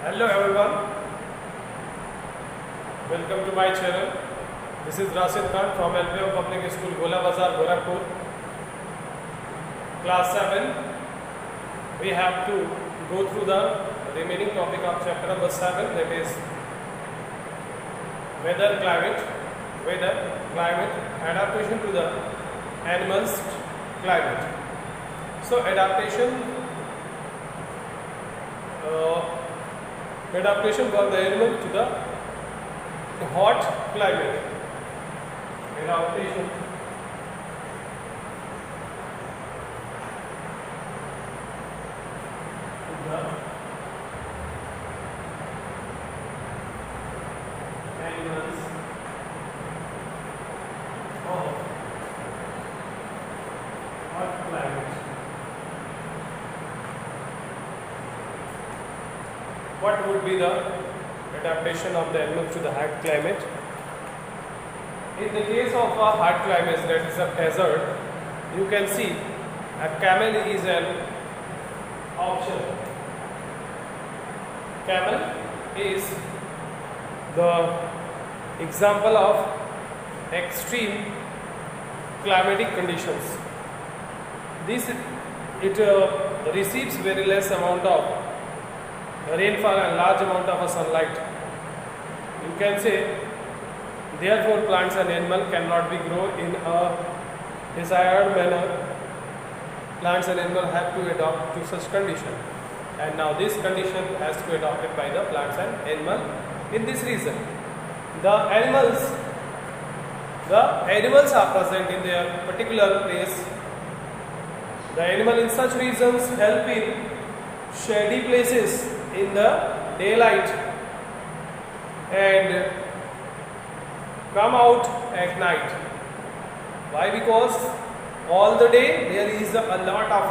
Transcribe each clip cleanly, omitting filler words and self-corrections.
Hello everyone, welcome to my channel. This is Rasid Khan from LPO Public School, Gola Bazar, Gorakhpur. Class 7. We have to go through the remaining topic of chapter number 7, that is weather, climate, adaptation to the animals' climate. So adaptation for the animal to the hot climate. Adaptation to the animals of hot climate. What would be the adaptation of the animal to the hot climate? In the case of a hot climate, that is a desert, you can see a camel is an option. Camel is the example of extreme climatic conditions. It receives very less amount of rainfall and large amount of sunlight. You can say, therefore plants and animals cannot be grown in a desired manner. Plants and animals have to adapt to such condition, and now this condition has to be adopted by the plants and animals in this region. The animals are present in their particular place. The animal in such regions help in shady places in the daylight and come out at night. Why? Because all the day there is a lot of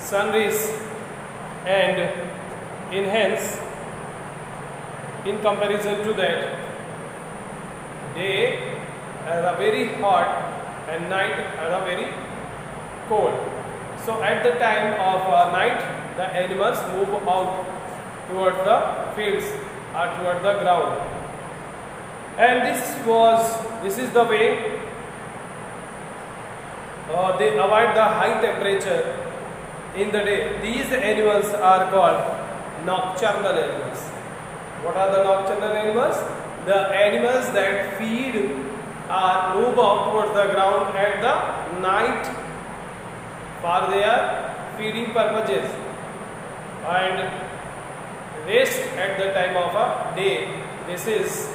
sun rays, and hence in comparison to that, day are very hot and night are very cold. So at the time of night, the animals move out toward the fields or toward the ground, and this is the way they avoid the high temperature in the day. These animals are called nocturnal animals. What are the nocturnal animals? The animals that feed or move out towards the ground at the night for their feeding purposes and rest at the time of a day. This is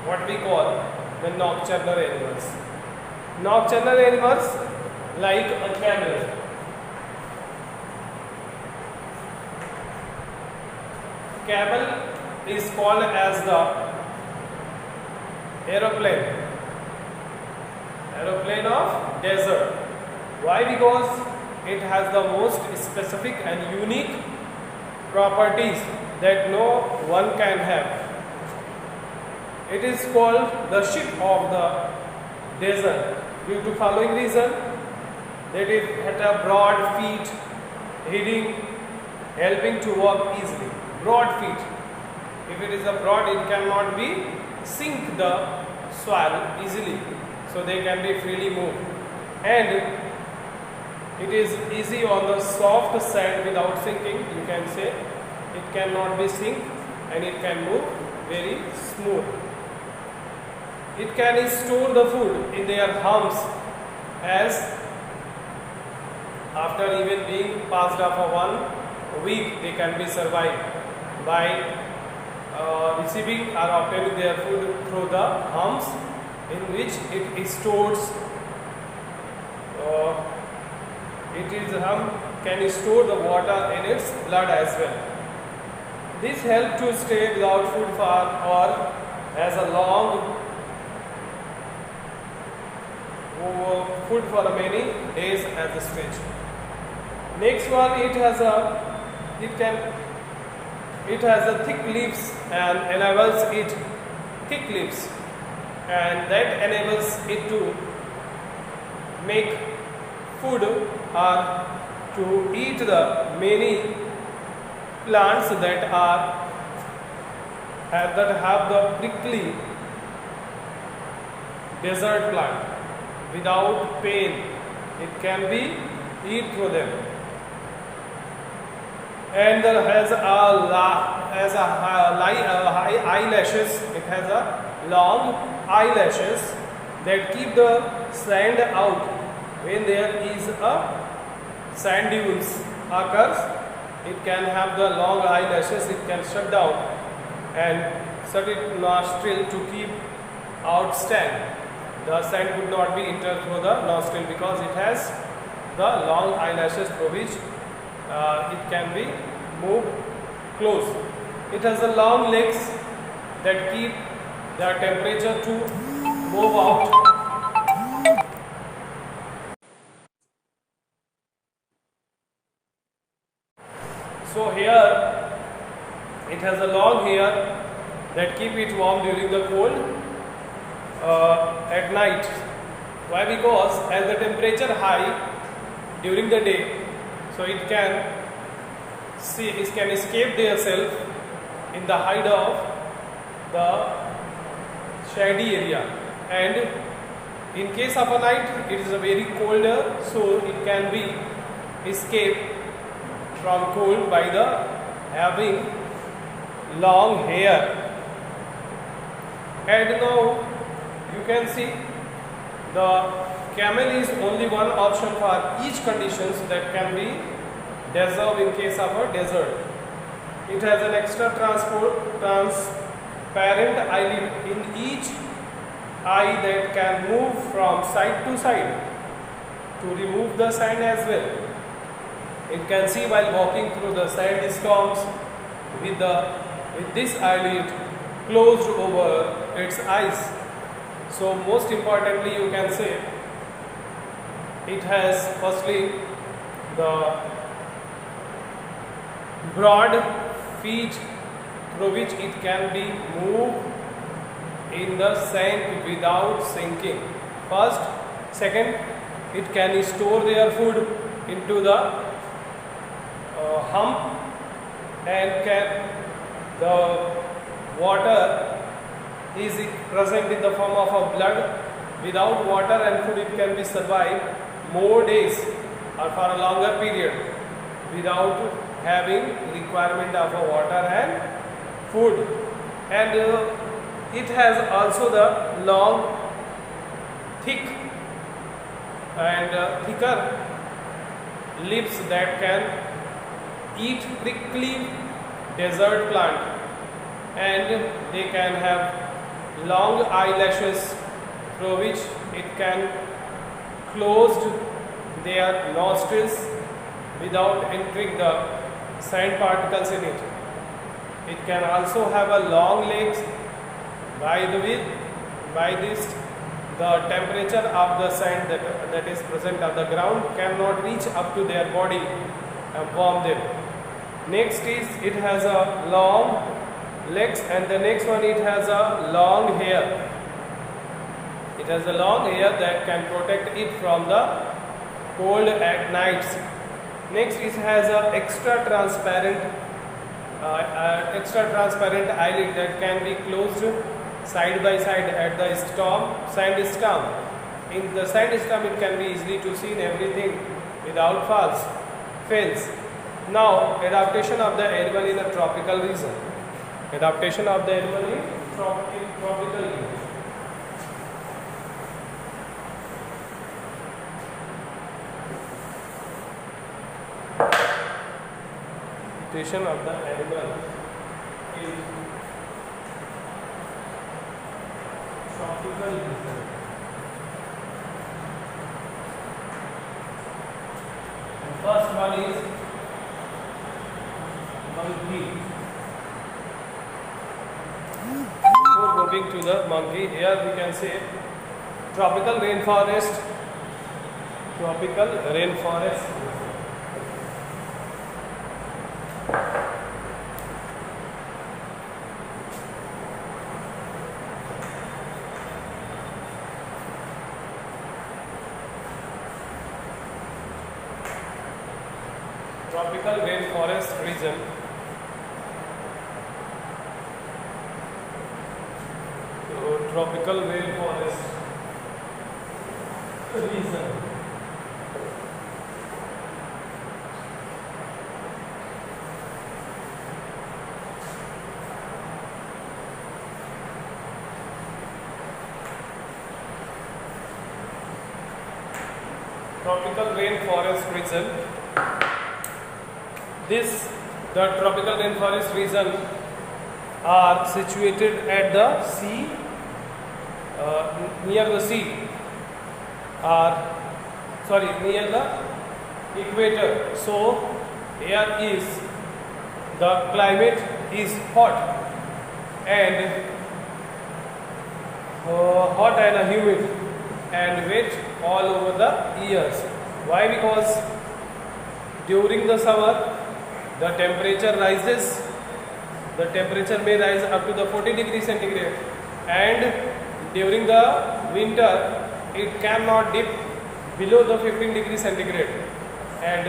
what we call the nocturnal animals. Nocturnal animals like a camel. Camel is called as the aeroplane of desert. Why? Because it has the most specific and unique properties that no one can have. It is called the ship of the desert due to following reason: that it had a broad feet, helping to walk easily. Broad feet. If it is a broad, it cannot be sink the soil easily, so they can be freely moved, and it is easy on the soft sand without sinking. You can say it cannot be sink, and it can move very smooth. It can store the food in their humps, as after even being passed off for 1 week, they can be survived by receiving or obtaining their food through the humps, in which it stores. Can store the water in its blood as well. This helps to stay without food or has a long food for many days as a stretch. Next one, it has a thick leaves and enables it thick leaves, and that enables it to make food or to eat the many plants that have the prickly desert plant without pain. It can be eat through them. And there has high eyelashes. It has a long eyelashes that keep the sand out when there is a sand dunes occurs. It can have the long eyelashes. It can shut down and shut its nostril to keep out sand. The sand would not be entered through the nostril because it has the long eyelashes through which it can be moved close. It has the long legs that keep the temperature to move out. So here it has a long hair that keep it warm during the cold at night. Why? Because as the temperature high during the day, so it can escape themselves in the height of the shady area, and in case of a night it is a very colder, so it can be escaped from cold by the having long hair. And now you can see the camel is only one option for each conditions that can be deserved in case of a desert. It has an extra transparent eyelid in each eye that can move from side to side to remove the sand as well. It can see while walking through the sandstorms with this eyelid closed over its eyes. So most importantly, you can say it has firstly the broad feet through which it can be moved in the sand without sinking. First, second, it can store their food into the hump, and the water is present in the form of a blood. Without water and food, it can be survived more days or for a longer period without having requirement of water and food. And it has also the long, thick and thicker lips that can eat prickly desert plant, and they can have long eyelashes through which it can close their nostrils without entering the sand particles in it. It can also have a long legs. By this, the temperature of the sand that is present on the ground cannot reach up to their body and warm them. Next is it has a long legs, and the next one it has a long hair. It has a long hair that can protect it from the cold at nights. Next it has a extra transparent eyelid that can be closed side by side at the sandstorm. In the sandstorm, it can be easily to see everything without fails. Now, adaptation of the animal in a tropical region. Adaptation of the animal in tropical region. Adaptation of the animal in tropical region. The first one is monkey. Before moving to the monkey, here we can say tropical rainforest. Tropical rainforest. Tropical rainforest region tropical rainforest region. Tropical rainforest region. The tropical rainforest region are situated at the sea, near the sea, near the equator. So here is the climate is hot and humid and wet all over the years. Why? Because during the summer the temperature rises. The temperature may rise up to the 40 degrees centigrade, and during the winter it cannot dip below the 15 degrees centigrade, and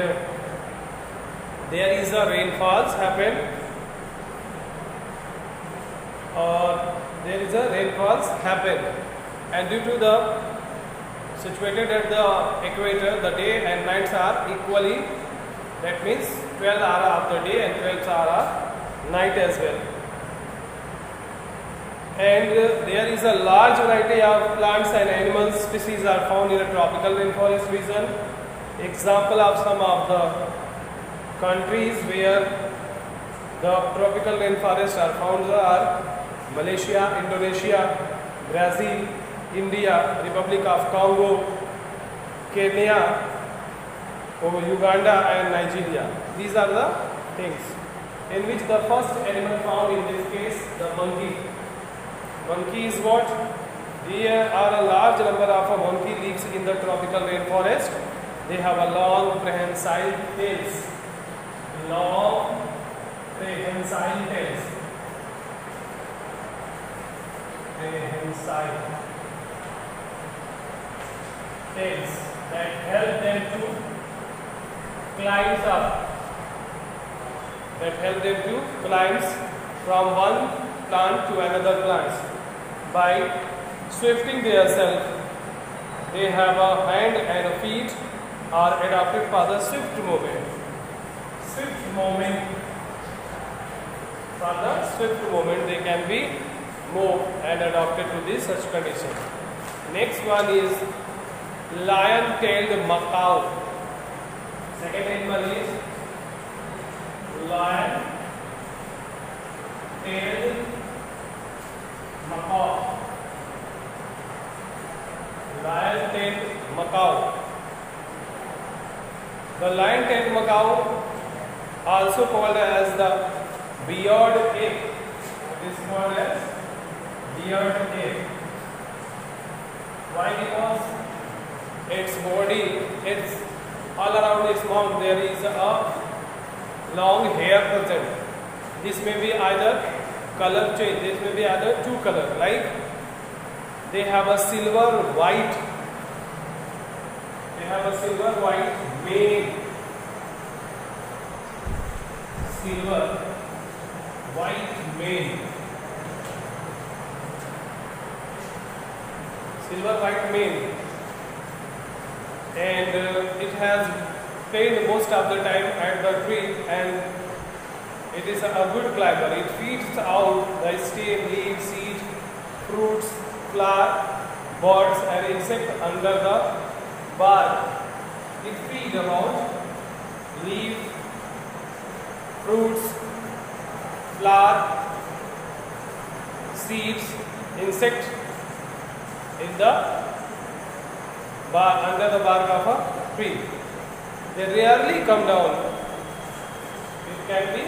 there is a rainfalls happen, and due to the situated at the equator, the day and nights are equally, that means 12 hours of the day and 12 hours night as well. And there is a large variety of plants and animal species are found in a tropical rainforest region. Example of some of the countries where the tropical rainforests are found are Malaysia, Indonesia, Brazil, India, Republic of Congo, Kenya, Uganda and Nigeria. These are the things in which the first animal found in this case, the monkey. Monkey is what? There are a large number of monkey lives in the tropical rainforest. They have a long prehensile tails. Long prehensile tails. Prehensile tails that help them to climb up. That help them to climb from one plant to another plant by swifting themselves. They have a hand and a feet are adapted for the swift movement. For the swift movement, they can be moved and adapted to this such condition. Next one is lion-tailed macaw. Second animal is lion-tailed macaw. Lion-tailed macaw. The lion-tailed macaw, also called as the beard ape. It is called as beard ape. Why? Because its body, all around its mouth there is a long hair present. This may be either color change, this may be either two color, like they have a silver white mane. Silver white mane. And it has stayed most of the time at the tree, and it is a good climber. It feeds out the stem, leaves, seeds, fruits, flower, birds and insects under the bark. It feeds around leaves, fruits, flower, seeds, insects in the under the bark of a tree. They rarely come down. It can be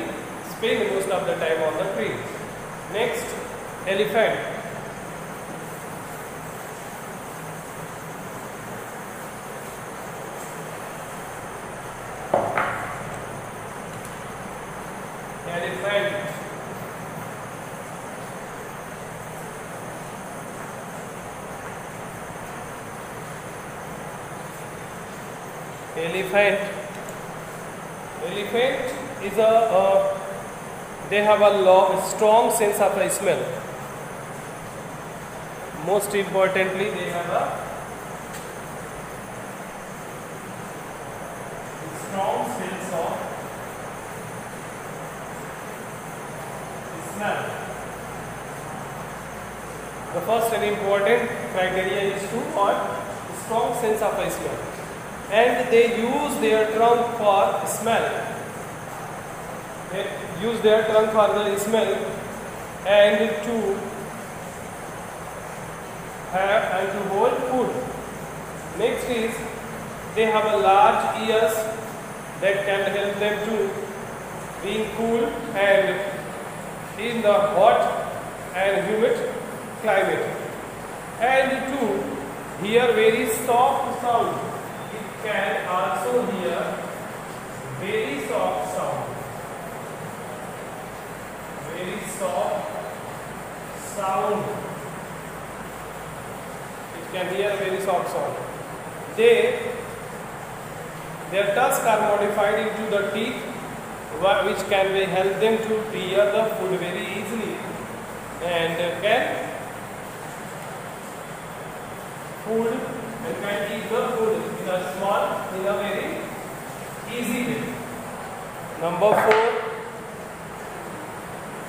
spent most of the time on the tree. Next, elephant. Elephant is they have a strong sense of smell. most importantly they have a strong sense of smell. The first and important criteria is to what? Strong sense of smell. And they use their trunk for smell. They use their trunk for the smell and to have and to hold food. Next is they have a large ears that can help them to being cool and in the hot and humid climate. And to hear very soft sound. It can also hear very soft sound. Very soft sound. It can hear very soft sound. Their tusks are modified into the teeth, which can help them to hear the food very easily and can eat the food in a very easy way. Number 4,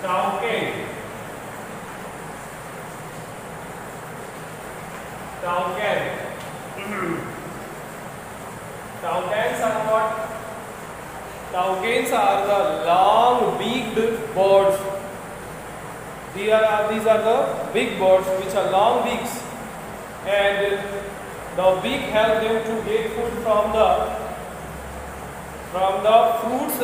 toucan. Toucans are what? Toucans are the long-beaked birds. These are the big birds which are long beaks, and the beak helps them to get food from the fruits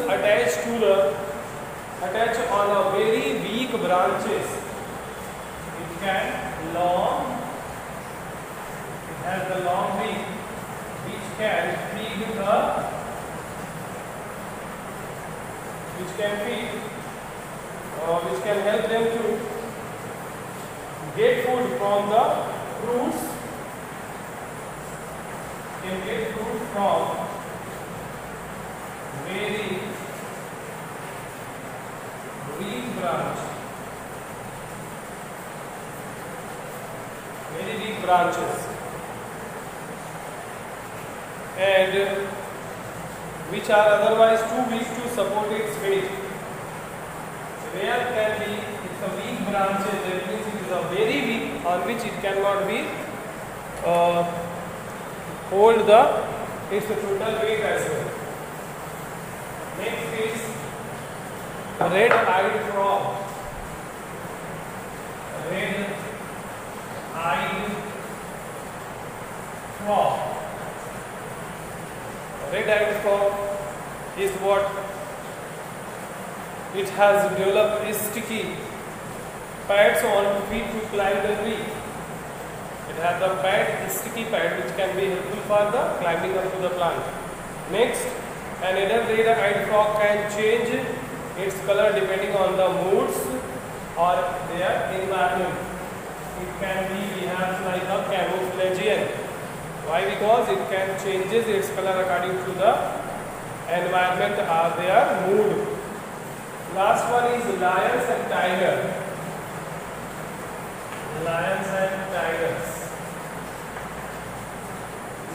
attached on a very weak branches. It has the long beak which can help them to get food from the fruits. Can get food from very weak branches, and which are otherwise too weak to support its weight. Where can be it's a weak branches, that means it is a very weak on which it cannot be hold its total weight as well. Next is red-eyed frog. Red-eyed frog. Red-eyed frog is what? It has developed sticky pads on feet to climb the tree. It has the sticky pad which can be helpful for the climbing up to the plant. Next, an adult red-eyed frog can change its color depending on the moods or their environment. It can be behave like a camouflagian. Why? Because it can changes its color according to the environment or their mood. Last one is lions and tigers. Lions and tigers.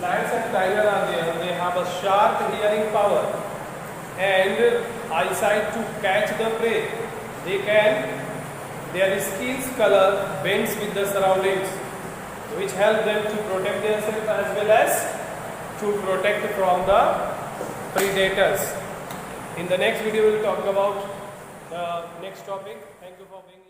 Lions and tigers are there. They have a sharp hearing power and eyesight to catch the prey. Their skin's color bends with the surroundings, which help them to protect themselves as well as to protect from the predators. In the next video, we will talk about the next topic. Thank you for being here.